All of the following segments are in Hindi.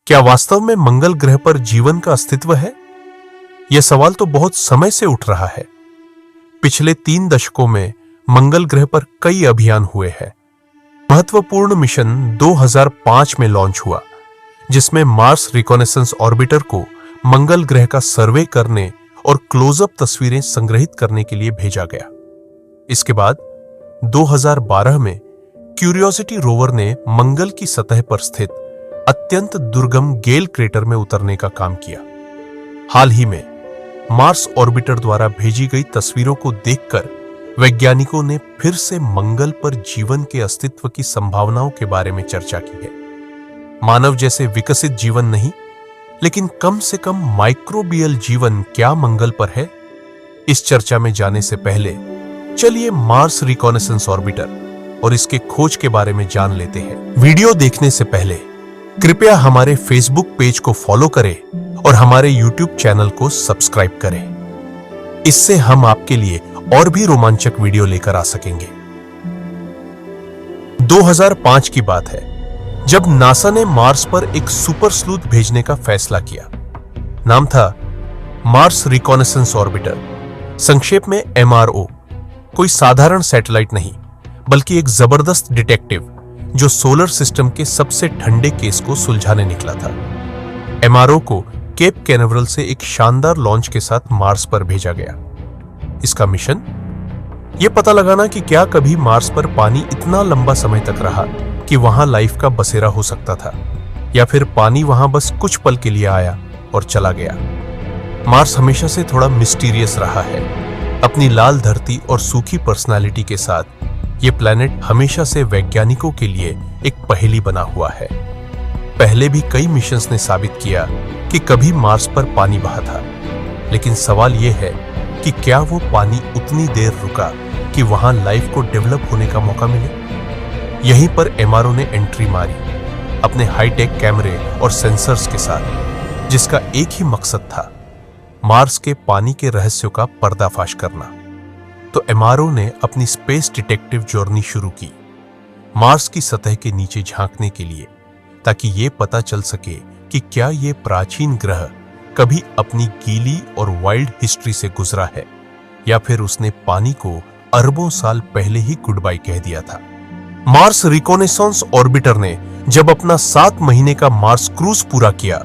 क्या वास्तव में मंगल ग्रह पर जीवन का अस्तित्व है? यह सवाल तो बहुत समय से उठ रहा है। पिछले 3 दशकों में मंगल ग्रह पर कई अभियान हुए हैं। महत्वपूर्ण मिशन 2005 में लॉन्च हुआ, जिसमें मार्स रिकॉनेसेंस ऑर्बिटर को मंगल ग्रह का सर्वे करने और क्लोजअप तस्वीरें संग्रहित करने के लिए भेजा गया। इसके बाद 2012 में क्यूरियोसिटी रोवर ने मंगल की सतह पर स्थित अत्यंत दुर्गम गेल क्रेटर में उतरने का काम किया। हाल ही में मार्स ऑर्बिटर द्वारा भेजी गई तस्वीरों को देखकर वैज्ञानिकों ने फिर से मंगल पर जीवन के अस्तित्व की संभावनाओं के बारे में चर्चा की है। मानव जैसे विकसित जीवन नहीं, लेकिन कम से कम माइक्रोबियल जीवन क्या मंगल पर है? इस चर्चा में जाने से पहले चलिए मार्स रिकॉनेसेंस ऑर्बिटर और इसके खोज के बारे में जान लेते हैं। वीडियो देखने से पहले कृपया हमारे फेसबुक पेज को फॉलो करें और हमारे यूट्यूब चैनल को सब्सक्राइब करें। इससे हम आपके लिए और भी रोमांचक वीडियो लेकर आ सकेंगे। 2005 की बात है, जब नासा ने मार्स पर एक सुपर स्लूथ भेजने का फैसला किया। नाम था मार्स रिकॉनेसेंस ऑर्बिटर, संक्षेप में MRO। कोई साधारण सैटेलाइट नहीं, बल्कि एक जबरदस्त डिटेक्टिव जो सोलर सिस्टम के सबसे ठंडे केस को सुलझाने निकला था। MRO को केप कैनवरल से एक शानदार लॉन्च के साथ मार्स पर भेजा गया। इसका मिशन यह पता लगाना कि क्या कभी मार्स पर पानी इतना लंबा समय तक रहा कि वहां लाइफ का बसेरा हो सकता था, या फिर पानी वहां बस कुछ पल के लिए आया और चला गया। मार्स हमेशा से थोड़ा मिस्टीरियस रहा है। अपनी लाल धरती और सूखी पर्सनालिटी के साथ यह प्लैनेट हमेशा से वैज्ञानिकों के लिए एक पहेली बना हुआ है। पहले भी कई मिशंस ने साबित किया कि कभी मार्स पर पानी बहा था, लेकिन सवाल यह है कि क्या वो पानी उतनी देर रुका कि वहां लाइफ को डेवलप होने का मौका मिले। यहीं पर MRO ने एंट्री मारी, अपने हाईटेक कैमरे और सेंसर्स के साथ, जिसका एक ही मकसद था, मार्स के पानी के रहस्यों का पर्दाफाश करना। तो MRO ने अपनी स्पेस डिटेक्टिव जर्नी शुरू की, मार्स की सतह के नीचे झांकने के लिए, ताकि ये पता चल सके कि क्या ये प्राचीन ग्रह कभी अपनी गीली और वाइल्ड हिस्ट्री से गुजरा है, या फिर उसने पानी को अरबों साल पहले ही गुड बाय कह दिया था। मार्स रिकॉनेसेंस ऑर्बिटर ने जब अपना 7 महीने का मार्स क्रूज पूरा किया,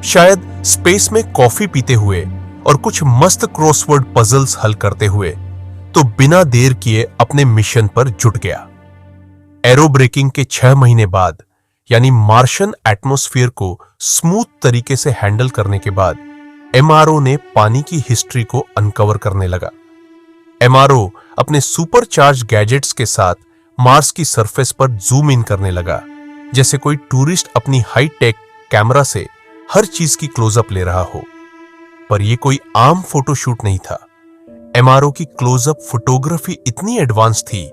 शायद स्पेस में कॉफी पीते हुए और कुछ मस्त क्रॉसवर्ड पजल्स हल करते हुए, तो बिना देर किए अपने मिशन पर जुट गया। एरो ब्रेकिंग के 6 महीने बाद, यानी मार्शियन एटमॉस्फेयर को स्मूथ तरीके से हैंडल करने के बाद, MRO ने पानी की हिस्ट्री को अनकवर करने लगा। MRO अपने सुपरचार्ज गैजेट्स के साथ मार्स की सरफेस पर जूम इन करने लगा, जैसे कोई टूरिस्ट अपनी हाई टेक कैमरा से हर चीज की क्लोजअप ले रहा हो। पर यह कोई आम फोटोशूट नहीं था। MRO की क्लोजअप फोटोग्राफी इतनी एडवांस थी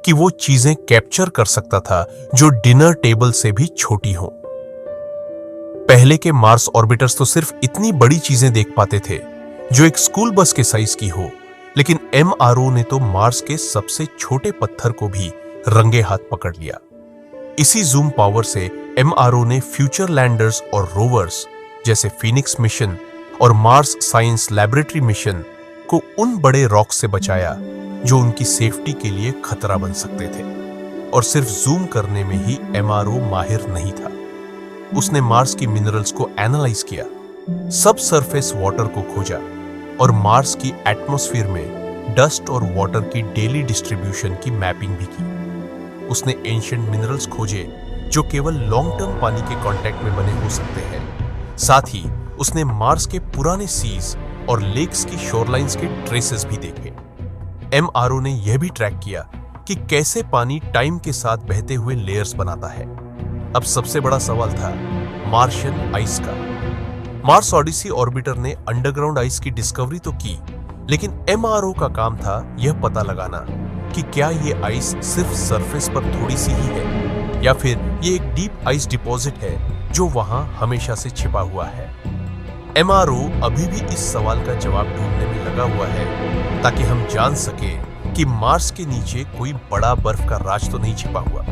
कि वो चीजें कैप्चर कर सकता था जो डिनर टेबल से भी छोटी हो। पहले के मार्स ऑर्बिटर्स तो सिर्फ इतनी बड़ी चीजें देख पाते थे जो एक स्कूल बस के साइज की हो, लेकिन MRO ने तो मार्स के सबसे छोटे पत्थर को भी रंगे हाथ पकड़ लिया। इसी जूम पावर से MRO ने फ्यूचर लैंडर्स और रोवर्स जैसे फीनिक्स मिशन और मार्स साइंस लैबोरेटरी मिशन को उन बड़े रॉक से बचाया जो उनकी सेफ्टी के लिए खतरा बन सकते थे। और सिर्फ जूम करने में ही MRO माहिर नहीं था। उसने मार्स की मिनरल्स को एनालाइज किया, सब सरफेस वाटर को खोजा और मार्स की एटमॉस्फेयर में डस्ट और वाटर की डेली डिस्ट्रीब्यूशन की मैपिंग भी की। उसने एंशिएंट मिनरल्स खोजे जो केवल लॉन्ग टर्म पानी के कांटेक्ट में बने हो सकते हैं। साथ ही उसने मार्स के पुराने सीज और लेक्स की शोरलाइंस के ट्रेसेस भी देखे। MRO ने यह भी ट्रैक किया कि कैसे पानी टाइम के साथ बहते हुए लेयर्स बनाता है। अब सबसे बड़ा सवाल था मार्शियन आइस का। मार्स ओडिसी ऑर्बिटर ने अंडरग्राउंड आइस की डिस्कवरी तो की, लेकिन MRO का काम था यह पता लगाना कि क्या ये आइस सिर्फ सरफेस पर थोड़ी सी ही है, या फिर ये एक डीप आइस डिपॉजिट है जो वहां हमेशा से छिपा हुआ है। MRO अभी भी इस सवाल का जवाब ढूंढने में लगा हुआ है, ताकि हम जान सके कि मार्स के नीचे कोई बड़ा बर्फ का राज तो नहीं छिपा हुआ।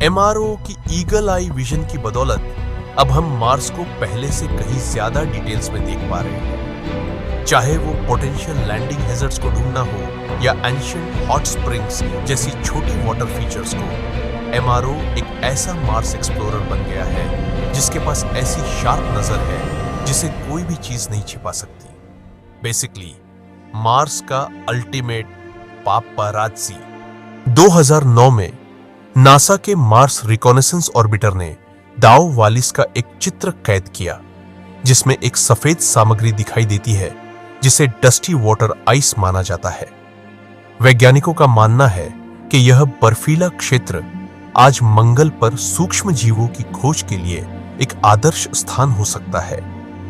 MRO की ईगल आई विजन की बदौलत अब हम मार्स को पहले से कहीं ज्यादा डिटेल्स में देख पा रहे हैं। चाहे वो पोटेंशियल लैंडिंग हैजर्ड्स को ढूंढना हो या एंशिएंट हॉट स्प्रिंग्स जैसी छोटी वाटर फीचर्स को, एमआरओ एक ऐसा मार्स एक्सप्लोरर बन गया है जिसके पास ऐसी शार्प नजर है जिसे कोई भी चीज नहीं छिपा सकती। बेसिकली मार्स का अल्टीमेट पापाराज़ी। 2009 में नासा के मार्स रिकॉनेसेंस ऑर्बिटर ने दाओ वालिस का एक चित्र कैद किया जिसमें एक सफेद सामग्री दिखाई देती है जिसे डस्टी वाटर आइस माना जाता है। वैज्ञानिकों का मानना है कि यह बर्फीला क्षेत्र आज मंगल पर सूक्ष्म जीवों की खोज के लिए एक आदर्श स्थान हो सकता है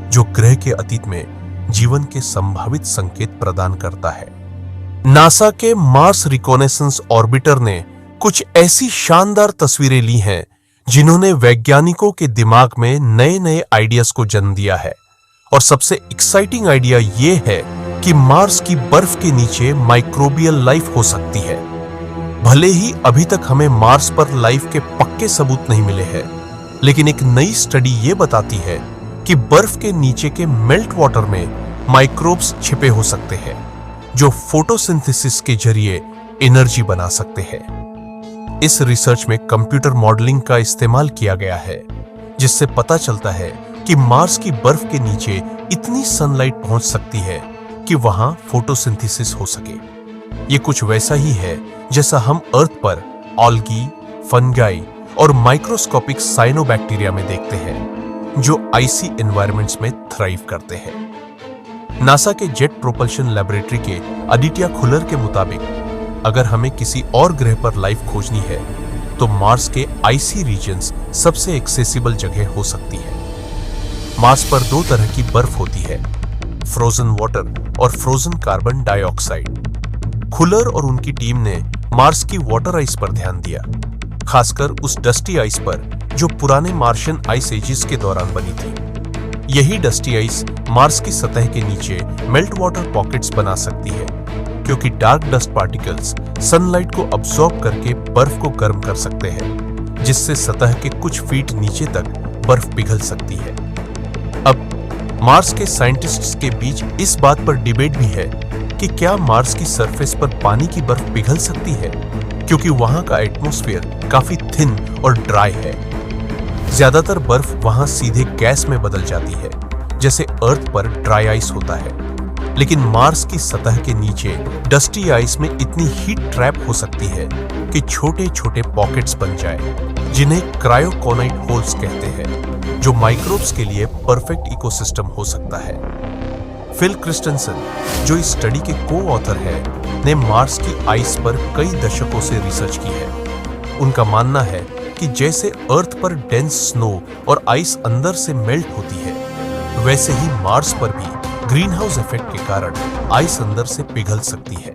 जो ग्रह के अतीत में जीवन के संभावित संकेत प्रदान करता है। नासा के मार्स रिकॉनेसेंस ऑर्बिटर ने कुछ ऐसी शानदार तस्वीरें ली हैं जिन्होंने वैज्ञानिकों के दिमाग में नए नए आइडियाज को जन्म दिया है। और सबसे एक्साइटिंग आइडिया यह है कि मार्स की बर्फ के नीचे माइक्रोबियल लाइफ हो सकती है। भले ही अभी तक हमें मार्स पर लाइफ के पक्के सबूत नहीं मिले हैं, लेकिन एक नई स्टडी यह बताती है कि बर्फ के नीचे के मेल्ट वाटर में माइक्रोब्स छिपे हो सकते हैं जो फोटोसिंथेसिस के जरिए एनर्जी बना सकते हैं। इस रिसर्च में कंप्यूटर मॉडलिंग का इस्तेमाल किया गया है जिससे पता चलता है कि मार्स की बर्फ के नीचे इतनी सनलाइट पहुंच सकती है कि वहां फोटोसिंथेसिस हो सके। ये कुछ वैसा ही है जैसा हम अर्थ पर ऑल्गी, फंगाई और माइक्रोस्कोपिक साइनोबैक्टीरिया में देखते हैं जो आइसी एनवायरनमेंट्स में थ्राइव करते हैं। नासा के जेट प्रोपल्शन लैबोरेटरी के अदित्य खुलर के मुताबिक अगर हमें किसी और ग्रह पर लाइफ खोजनी है तो मार्स के आइसी रीजन्स सबसे एक्सेसिबल जगह हो सकती है। मार्स पर दो तरह की बर्फ होती है, फ्रोजन वाटर और फ्रोजन कार्बन डाइऑक्साइड। खुलर और उनकी टीम ने मार्स की वाटर आइस पर ध्यान दिया, खासकर उस डस्टी आइस पर जो पुराने मार्शियन आइस एजेस के दौरान बनी थी। यही डस्टी आइस मार्स की सतह के नीचे मेल्ट वाटर पॉकेट्स बना सकती है क्योंकि डार्क डस्ट पार्टिकल्स सनलाइट को अब्सॉर्ब करके बर्फ को गर्म कर सकते हैं जिससे सतह के कुछ फीट नीचे तक बर्फ पिघल सकती है। अब मार्स के साइंटिस्ट्स के बीच इस बात पर डिबेट भी है कि क्या मार्स की सरफेस पर पानी की बर्फ पिघल सकती है क्योंकि वहां का एटमॉस्फेयर काफी थिन और ड्राई है। ज्यादातर बर्फ वहां सीधे गैस में बदल जाती है जैसे अर्थ पर ड्राई आइस होता है, लेकिन मार्स की सतह के नीचे डस्टी आइस में इतनी हीट ट्रैप हो सकती है कि छोटे छोटे पॉकेट्स बन जाए जिन्हें क्रायोकोनाइट होल्स कहते हैं जो माइक्रोब्स के लिए परफेक्ट इकोसिस्टम हो सकता है। फिल क्रिस्टेंसन जो इस स्टडी के को-ऑथर है ने मार्स की आइस पर कई दशकों से रिसर्च की है। उनका मानना है कि जैसे अर्थ पर डेंस स्नो और आइस अंदर से मेल्ट होती है वैसे ही मार्स पर भी ग्रीन हाउस इफेक्ट के कारण आइस अंदर से पिघल सकती है।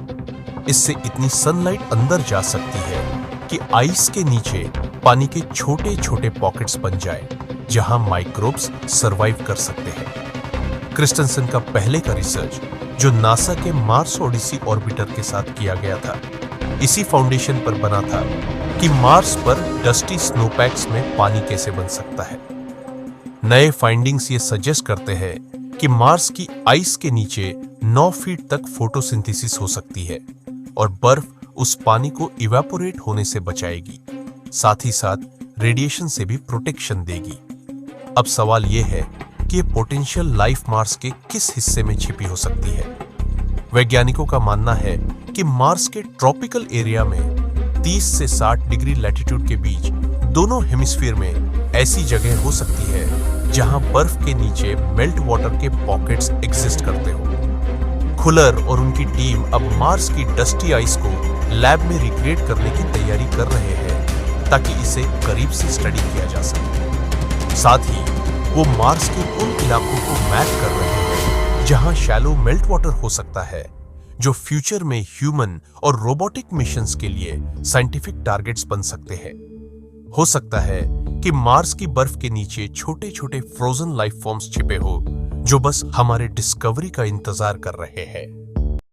इससे इतनी सनलाइट अंदर जा सकती है कि आइस के नीचे पानी के छोटे छोटे पॉकेट्स बन जाए जहां माइक्रोब्स सरवाइव कर सकते हैं। क्रिस्टेंसन का पहले का रिसर्च जो नासा के मार्स ओडिसी ऑर्बिटर के साथ किया गया था इसी फाउंडेशन पर बना था कि मार्स पर डस्टी स्नोपैक्स में पानी कैसे बन सकता है। नए फाइंडिंग्स ये सजेस्ट करते हैं कि मार्स की आइस के नीचे 9 फीट तक फोटोसिंथेसिस हो सकती है और बर्फ उस पानी को इवेपोरेट होने से बचाएगी, साथ ही साथ रेडिएशन से भी प्रोटेक्शन देगी। अब सवाल यह है कि ये पोटेंशियल लाइफ मार्स के किस हिस्से में छिपी हो सकती है। वैज्ञानिकों का मानना है कि मार्स के ट्रॉपिकल एरिया में 30 से 60 डिग्री लैटिट्यूड के बीच दोनों हेमिस्फीयर में ऐसी जगह हो सकती है जहां बर्फ के नीचे मेल्ट वाटर के पॉकेट्स एग्जिस्ट करते हो। खुलर और उनकी टीम अब मार्स की डस्टी आइस को लैब में रिक्रिएट करने की तैयारी कर रहे हैं ताकि इसे करीब से स्टडी किया जा सके। साथ ही वो मार्स के उन इलाकों को मैप कर रहे हैं जहां शैलो मेल्ट वाटर हो सकता है जो फ्यूचर में ह्यूमन और रोबोटिक मिशंस के लिए साइंटिफिक टारगेट्स बन सकते हैं। हो सकता है कि मार्स की बर्फ के नीचे छोटे छोटे फ्रोजन लाइफ फॉर्म्स छिपे हो जो बस हमारे डिस्कवरी का इंतजार कर रहे हैं।